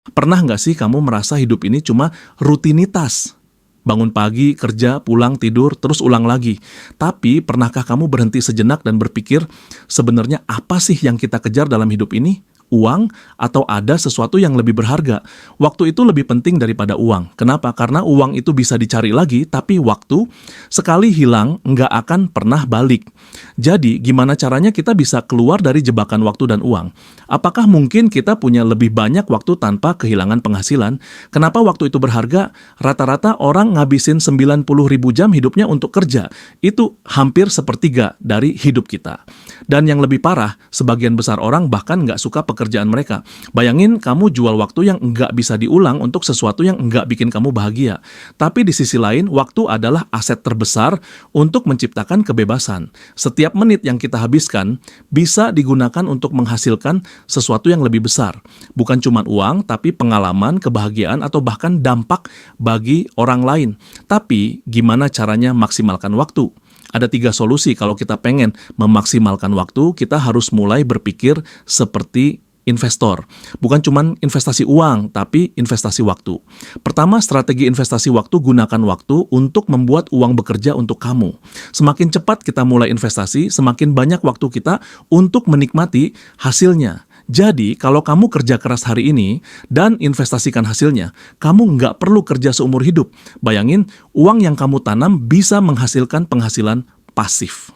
Pernah nggak sih kamu merasa hidup ini cuma rutinitas? Bangun pagi, kerja, pulang, tidur, terus ulang lagi. Tapi, pernahkah kamu berhenti sejenak dan berpikir, sebenarnya apa sih yang kita kejar dalam hidup ini? Uang atau ada sesuatu yang lebih berharga? Waktu itu lebih penting daripada uang. Kenapa? Karena uang itu bisa dicari lagi, tapi waktu sekali hilang nggak akan pernah balik. Jadi, gimana caranya kita bisa keluar dari jebakan waktu dan uang? Apakah mungkin kita punya lebih banyak waktu tanpa kehilangan penghasilan? Kenapa waktu itu berharga? Rata-rata orang ngabisin 90.000 jam hidupnya untuk kerja. Itu hampir sepertiga dari hidup kita. Dan yang lebih parah, sebagian besar orang bahkan nggak suka pekerjaan mereka. Bayangin kamu jual waktu yang nggak bisa diulang untuk sesuatu yang nggak bikin kamu bahagia. Tapi di sisi lain, waktu adalah aset terbesar untuk menciptakan kebebasan. Setiap menit yang kita habiskan bisa digunakan untuk menghasilkan sesuatu yang lebih besar. Bukan cuma uang, tapi pengalaman, kebahagiaan, atau bahkan dampak bagi orang lain. Tapi, gimana caranya maksimalkan waktu? Ada 3 solusi kalau kita pengen memaksimalkan waktu, kita harus mulai berpikir seperti investor. Bukan cuma investasi uang, tapi investasi waktu. Pertama, strategi investasi waktu, gunakan waktu untuk membuat uang bekerja untuk kamu. Semakin cepat kita mulai investasi, semakin banyak waktu kita untuk menikmati hasilnya. Jadi, kalau kamu kerja keras hari ini dan investasikan hasilnya, kamu nggak perlu kerja seumur hidup. Bayangin, uang yang kamu tanam bisa menghasilkan penghasilan pasif.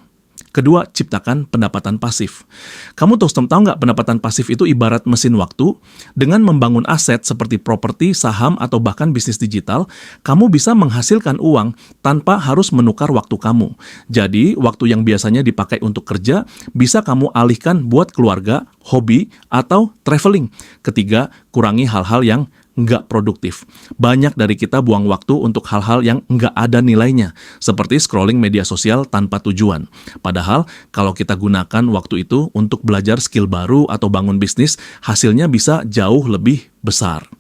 Kedua, ciptakan pendapatan pasif. Kamu tahu nggak pendapatan pasif itu ibarat mesin waktu? Dengan membangun aset seperti properti, saham, atau bahkan bisnis digital, kamu bisa menghasilkan uang tanpa harus menukar waktu kamu. Jadi, waktu yang biasanya dipakai untuk kerja, bisa kamu alihkan buat keluarga, hobi, atau traveling. Ketiga, kurangi hal-hal yang nggak produktif. Banyak dari kita buang waktu untuk hal-hal yang nggak ada nilainya, seperti scrolling media sosial tanpa tujuan. Padahal, kalau kita gunakan waktu itu untuk belajar skill baru atau bangun bisnis, hasilnya bisa jauh lebih besar.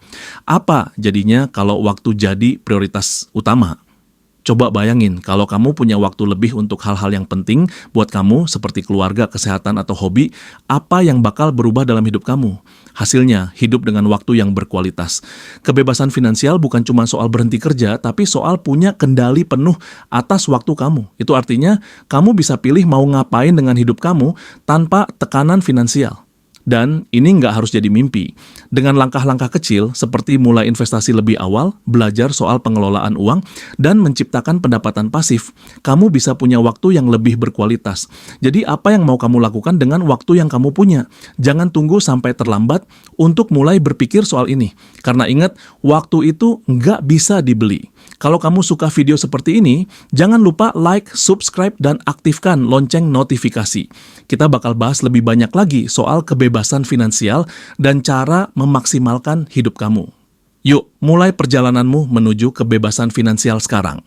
Apa jadinya kalau waktu jadi prioritas utama? Coba bayangin, kalau kamu punya waktu lebih untuk hal-hal yang penting buat kamu, seperti keluarga, kesehatan, atau hobi, apa yang bakal berubah dalam hidup kamu? Hasilnya, hidup dengan waktu yang berkualitas. Kebebasan finansial bukan cuma soal berhenti kerja, tapi soal punya kendali penuh atas waktu kamu. Itu artinya, kamu bisa pilih mau ngapain dengan hidup kamu tanpa tekanan finansial. Dan ini nggak harus jadi mimpi. Dengan langkah-langkah kecil, seperti mulai investasi lebih awal, belajar soal pengelolaan uang, dan menciptakan pendapatan pasif, kamu bisa punya waktu yang lebih berkualitas. Jadi apa yang mau kamu lakukan dengan waktu yang kamu punya? Jangan tunggu sampai terlambat untuk mulai berpikir soal ini. Karena ingat, waktu itu nggak bisa dibeli. Kalau kamu suka video seperti ini, jangan lupa like, subscribe, dan aktifkan lonceng notifikasi. Kita bakal bahas lebih banyak lagi soal kebebasan finansial dan cara memaksimalkan hidup kamu. Yuk, mulai perjalananmu menuju kebebasan finansial sekarang.